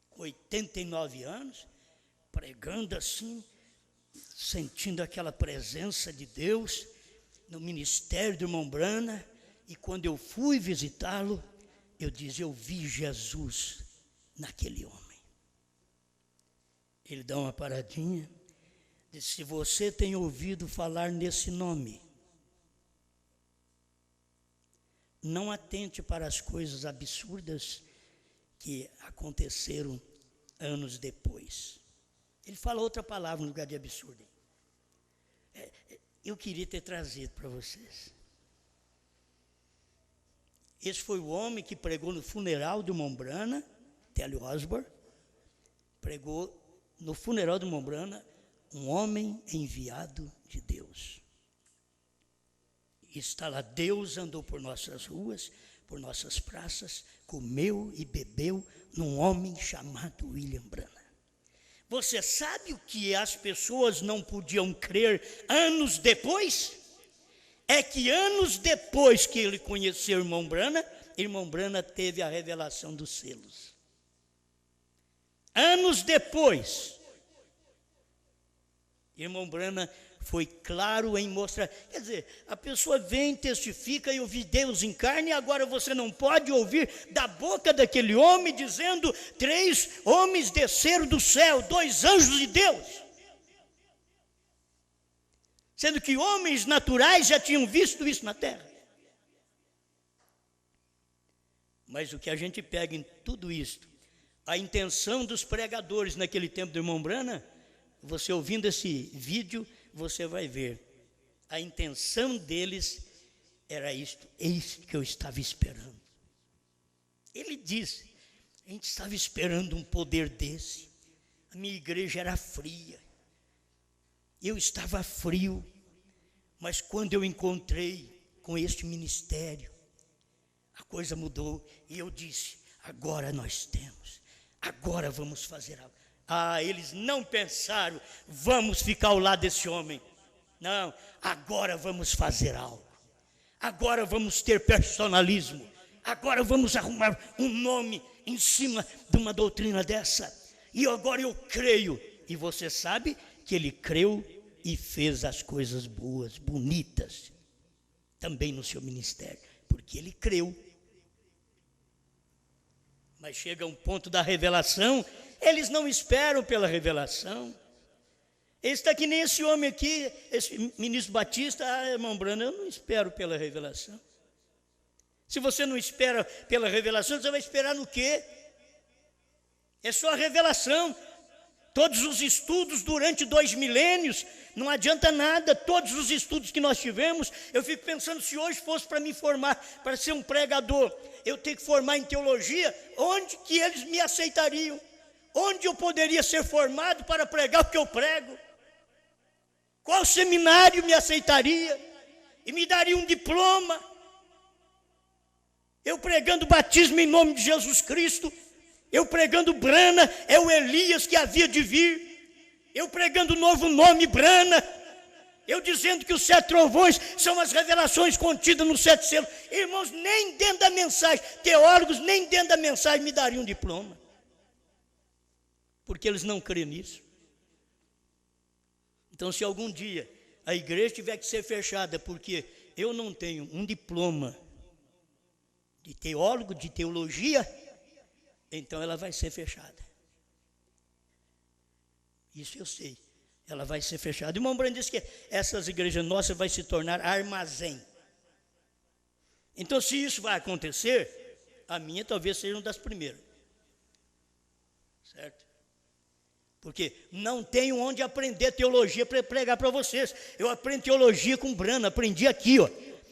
Com 89 anos, pregando assim, sentindo aquela presença de Deus no ministério do irmão Brana. E quando eu fui visitá-lo, eu disse, eu vi Jesus naquele homem. Ele dá uma paradinha, diz, se você tem ouvido falar nesse nome, não atente para as coisas absurdas que aconteceram anos depois. Ele fala outra palavra no lugar de absurdo. Eu queria ter trazido para vocês. Esse foi o homem que pregou no funeral do irmão Brana, T.L. Osborne, pregou no funeral do irmão Brana, um homem enviado de Deus. Está lá, Deus andou por nossas ruas, por nossas praças, comeu e bebeu num homem chamado William Brana. Você sabe o que as pessoas não podiam crer anos depois? É que anos depois que ele conheceu o irmão Brana teve a revelação dos selos. Anos depois, irmão Brana foi claro em mostrar, quer dizer, a pessoa vem, testifica, eu vi Deus em carne, e agora você não pode ouvir da boca daquele homem dizendo, 3 homens desceram do céu, 2 anjos de Deus. Sendo que homens naturais já tinham visto isso na terra. Mas o que a gente pega em tudo isto, a intenção dos pregadores naquele tempo do irmão Brana, você ouvindo esse vídeo, você vai ver, a intenção deles era isto, eis que eu estava esperando. Ele disse, a gente estava esperando um poder desse, a minha igreja era fria, eu estava frio, mas quando eu encontrei com este ministério, a coisa mudou, e eu disse, agora nós temos, agora vamos fazer algo. Ah, eles não pensaram, vamos ficar ao lado desse homem. Não, agora vamos fazer algo. Agora vamos ter personalismo. Agora vamos arrumar um nome em cima de uma doutrina dessa. E agora eu creio. E você sabe que ele creu e fez as coisas boas, bonitas, também no seu ministério. Porque ele creu. Mas chega um ponto da revelação, eles não esperam pela revelação. Ele está que nem esse homem aqui, esse ministro Batista, irmão Brana, eu não espero pela revelação. Se você não espera pela revelação, você vai esperar no quê? É só a revelação. Todos os estudos durante 2 milênios, não adianta nada, todos os estudos que nós tivemos, eu fico pensando, se hoje fosse para me formar, para ser um pregador, eu tenho que formar em teologia, onde que eles me aceitariam? Onde eu poderia ser formado para pregar o que eu prego? Qual seminário me aceitaria e me daria um diploma? Eu pregando batismo em nome de Jesus Cristo, eu pregando Brana, é o Elias que havia de vir, eu pregando o novo nome Brana, eu dizendo que os 7 trovões são as revelações contidas nos 7 selos. Irmãos, nem dentro da mensagem, teólogos nem dentro da mensagem me dariam um diploma, porque eles não creem nisso. Então, se algum dia a igreja tiver que ser fechada porque eu não tenho um diploma de teólogo, de teologia, então ela vai ser fechada. Isso eu sei. Ela vai ser fechada. E o irmão Brando disse que essas igrejas nossas vai se tornar armazém. Então, se isso vai acontecer, a minha talvez seja uma das primeiras. Certo? Porque não tenho onde aprender teologia para pregar para vocês. Eu aprendo teologia com Brando, aprendi aqui, ó.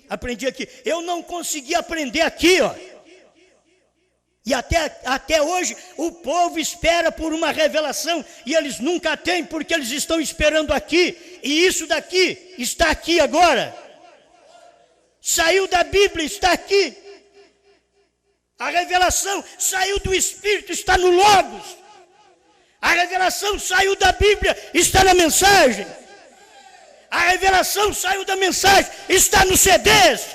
Aprendi aqui. Eu não consegui aprender aqui, ó. E até hoje o povo espera por uma revelação e eles nunca têm, porque eles estão esperando aqui. E isso daqui está aqui agora. Saiu da Bíblia, está aqui. A revelação saiu do Espírito, está no Logos. A revelação saiu da Bíblia, está na mensagem. A revelação saiu da mensagem, está nos CDs.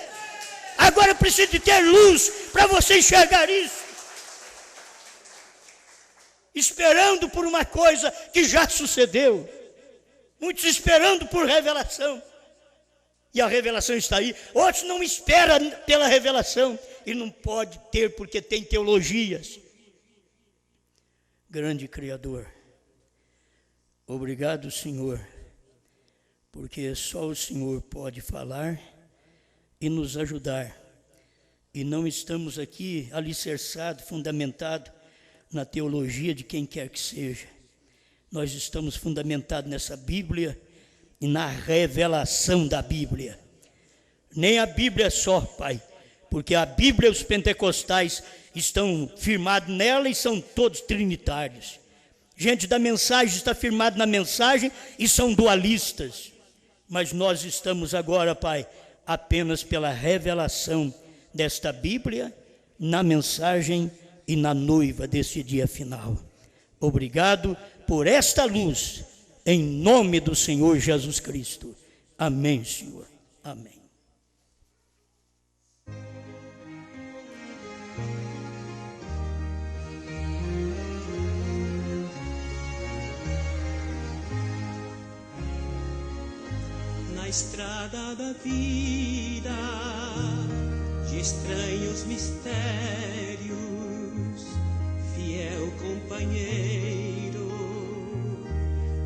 Agora precisa de ter luz para você enxergar isso. Esperando por uma coisa que já sucedeu. Muitos esperando por revelação. E a revelação está aí. Outros não esperam pela revelação. E não pode ter porque tem teologias. Grande Criador. Obrigado, Senhor. Porque só o Senhor pode falar e nos ajudar. E não estamos aqui alicerçados, fundamentados na teologia de quem quer que seja. Nós estamos fundamentados nessa Bíblia e na revelação da Bíblia. Nem a Bíblia só, Pai, porque a Bíblia, os pentecostais estão firmados nela e são todos trinitários. Gente da mensagem está firmado na mensagem e são dualistas. Mas nós estamos agora, Pai, apenas pela revelação desta Bíblia, na mensagem e na noiva desse dia final. Obrigado por esta luz, em nome do Senhor Jesus Cristo. Amém, Senhor. Amém. Na estrada da vida, de estranhos mistérios, fiel companheiro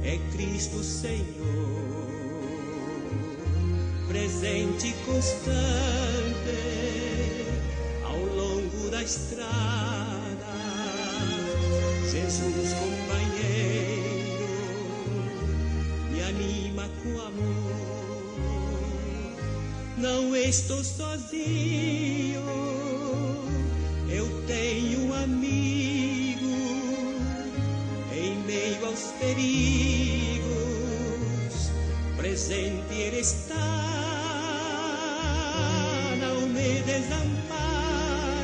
é Cristo Senhor, presente e constante ao longo da estrada. Jesus companheiro me anima com amor. Não estou sozinho, eu tenho um amigo em meio aos perigos, presente Ele está, não me desampara,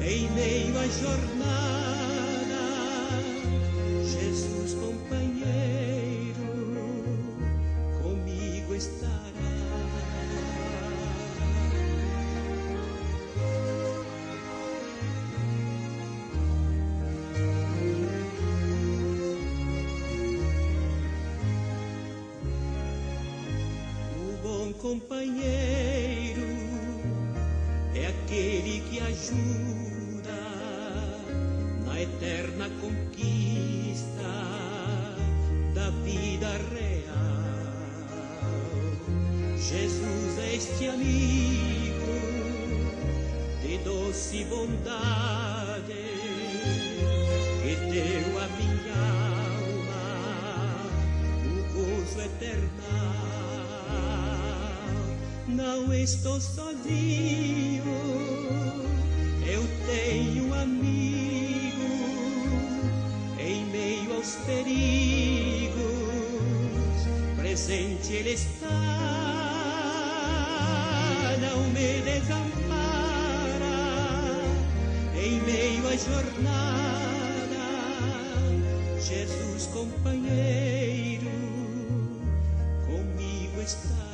em meio à jornada, Jesus companheiro comigo estará. Companheiro é aquele que ajuda na eterna conquista da vida real. Jesus é este amigo de doce bondade que deu à minha alma o gozo eterno. Não estou sozinho, eu tenho um amigo em meio aos perigos, presente Ele está, não me desampara, em meio à jornada, Jesus companheiro comigo está.